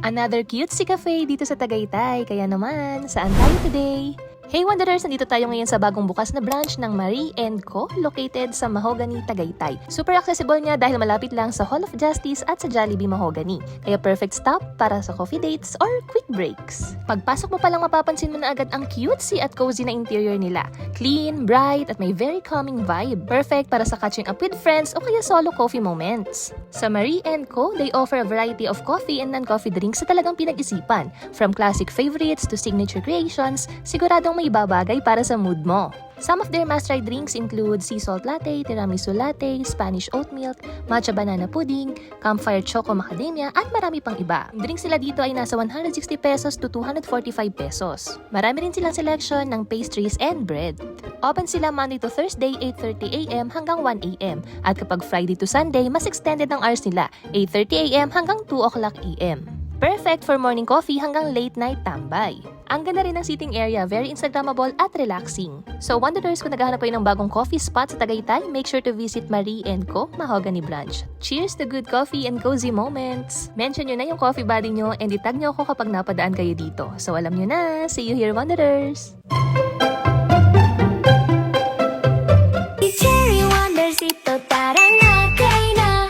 Another cutesy cafe dito sa Tagaytay. Kaya naman, saan tayo today? Hey Wanderers! Nandito tayo ngayon sa bagong bukas na branch ng Marie & Co. located sa Mahogany, Tagaytay. Super accessible niya dahil malapit lang sa Hall of Justice at sa Jollibee Mahogany. Kaya perfect stop para sa coffee dates or quick breaks. Pagpasok mo palang mapapansin mo na agad ang cutesy at cozy na interior nila. Clean, bright at may very calming vibe. Perfect para sa catching up with friends o kaya solo coffee moments. Sa Marie & Co, they offer a variety of coffee and non-coffee drinks na talagang pinag-isipan. From classic favorites to signature creations, siguradong may babagay para sa mood mo. Some of their must-try drinks include sea salt latte, tiramisu latte, Spanish oat milk, matcha banana pudding, campfire choco macadamia, at marami pang iba. Drinks sila dito ay nasa 160 pesos to 245 pesos. Marami rin silang selection ng pastries and bread. Open sila Monday to Thursday, 8:30 AM hanggang 1 AM. At kapag Friday to Sunday, mas extended ang hours nila, 8:30 AM hanggang 2 o'clock AM. Perfect for morning coffee hanggang late night tambay. Ang ganda rin ng seating area, very Instagrammable at relaxing. So Wanderers, kung naghahanap kayo ng bagong coffee spot sa Tagaytay, make sure to visit Marie & Co. Mahogany Branch. Cheers to good coffee and cozy moments! Mention nyo na yung coffee buddy nyo and itag nyo ako kapag napadaan kayo dito. So alam nyo na, see you here Wanderers! Cherry Wonders, ito tara na, kain na.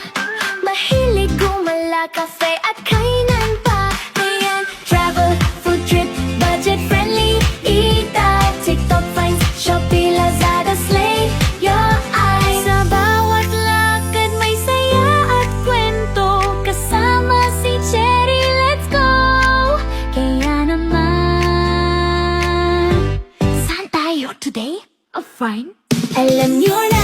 Mahilig gumala, cafe at kainan pa. Ayan, travel, food trip, budget friendly. Eat out, TikTok finds, Shopee, Lazada, slay your eyes. Sa bawat lakad may saya at kwento. Kasama si Cherry, let's go. Kaya naman, saan tayo today? Fine. Alam niyo na